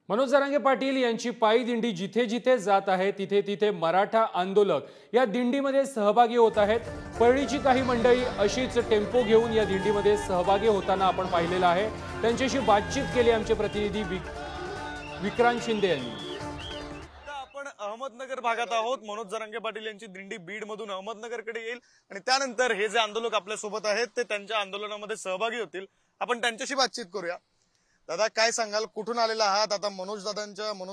मनोज जरांगे पाटील यांची पायी दिंडी जिथे जिथे जात आहे तिथे तिथे मराठा आंदोलक या दिंडीमध्ये सहभागी होत आहेत। परळीची काही मंडळी अशीच टेम्पो घेऊन या दिंडीमध्ये सहभागी होताना आपण पाहिलेलं आहे। त्यांच्याशी बातचीत केली आमचे प्रतिनिधी विक्रांत शिंदे यांनी। आपण अहमदनगर भागात आहोत। मनोज जरांगे पाटील यांची दिंडी बीड मधून अहमदनगरकडे येईल आणि त्यानंतर हे जे आंदोलक आपल्या सोबत आहेत ते त्यांच्या आंदोलनामध्ये सहभागी होतील। आपण त्यांच्याशी बातचीत करूया। दादा, काय सांगाल, कुठून आलेला आहात? आता मनोज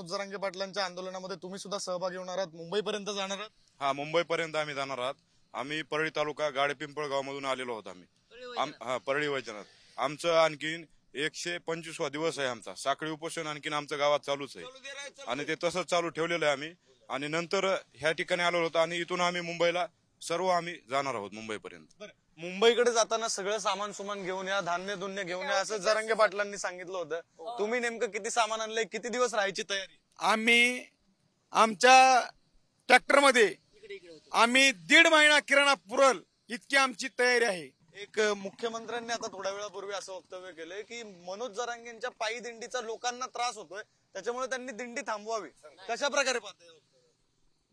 जरांगे पाटलांच्या आंदोलनामध्ये तुम्ही सुद्धा सहभागी होणार आहात, मुंबईपर्यंत जाणार आहात? हा, मुंबईपर्यंत आम्ही जाणार आहात। आम्ही परळी तालुका गाडेपिंपळगाव मधून आलेलो आहोत। आम्ही परळी वैजनाथ। आमचं आणखीन 125वा दिवस आहे आमचा। साखळी उपोषण आणखीन आमच्या गावात चालूच आहे आणि ते तसंच चालू ठेवलेलं आहे आम्ही। आणि नंतर ह्या ठिकाणी आलो होतो आणि इथून आम्ही मुंबईला सर्व आम्ही जाणार आहोत मुंबईपर्यंत। मुंबईकडे जाताना सगळं सामान सुमान घेऊन या, धान्य धुन्य घेऊन या असं जरांगे पाटलांनी सांगितलं होतं। तुम्ही नेमकं किती सामान आणलंय, किती दिवस राहायची तयारी? आम्ही आमच्या ट्रॅक्टरमध्ये आम्ही 1.5 महिना किराणा पुरल इतकी आमची तयारी आहे। एक मुख्यमंत्र्यांनी आता थोड्या वेळापूर्वी असं वक्तव्य केलंय की मनोज जरांगेंच्या पायी दिंडीचा लोकांना त्रास होतोय, त्याच्यामुळे त्यांनी दिंडी थांबवावी। कशा प्रकारे पाहताय?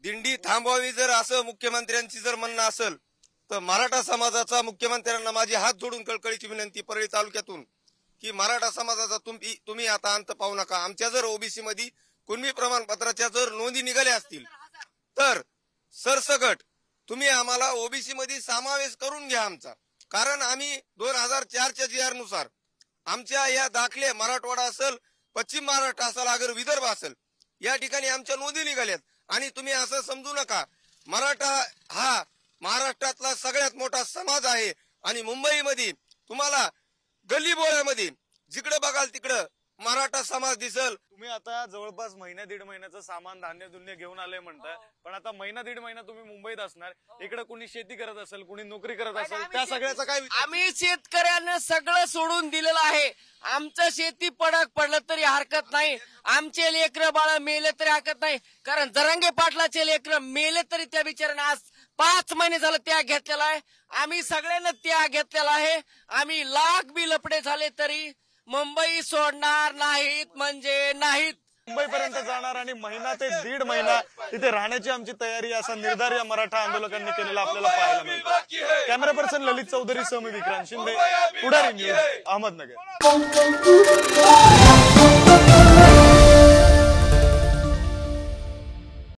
दिंडी थांबवावी जर असं मुख्यमंत्र्यांची जर म्हणणं असेल तर मराठा समाजाचा मुख्यमंत्र्यांना माझी हात जोडून कळकळीची विनंती परळी तालुक्यातून की मराठा समाजाचा तुम्ही आता अंत पाहू नका। आमच्या जर ओबीसी मध्ये कुणबी प्रमाणपत्राच्या जर नोंदी निघाल्या असतील तर सरसकट तुम्ही आम्हाला ओबीसी मध्ये समावेश करून घ्या आमचा। कारण आम्ही 2004च्या GR नुसार आमच्या या दाखले मराठवाडा असेल, पश्चिम महाराष्ट्र असेल, अगर विदर्भ असेल, या ठिकाणी आमच्या नोंदी निघाल्यात। आणि तुम्ही असं समजू नका, मराठा हा महाराष्ट्रातला सगळ्यात मोठा समाज आहे आणि मुंबईमध्ये तुम्हाला गल्ली बोळ्यामध्ये जिकडे बघाल तिकडं मराठा समाज दिसल। तुम्ही आता जवळपास महिना 1.5 महिन्याचं सामान धान्य धुन्य घेऊन आले म्हणताय, पण आता महिना 1.5 महिना तुम्ही मुंबईत असणार, इकडे कुणी शेती करत असेल, कुणी नोकरी करत असेल, त्या सगळ्याचा काय? आम्ही शेतकऱ्यांना सगळं सोडून दिलेलं आहे। आमचं शेती पडलं तरी हरकत नाही, आमचे लेकरं बाळ मेले तरी हरकत नाही, कारण जरांगे पाटलाचे लेकरं मेले तरी त्या बिचाराने आज 5 महिने झालं त्याग घेतलेला आहे। आम्ही सगळ्यांना त्याग घेतलेला आहे। आम्ही लाख बी लपडे झाले तरी मुंबई सोडणार नाहीत म्हणजे नाहीत। मुंबईपर्यंत जाणार आणि महिना ते 1.5 महिना तिथे राहण्याची आमची तयारी, असा निर्धार या मराठा आंदोलकांनी केलेला आपल्याला पाहायला मिळतो। कॅमेरा पर्सन ललित चौधरी सह मी विक्रांत शिंदे, पुढारी न्यूज, अहमदनगर।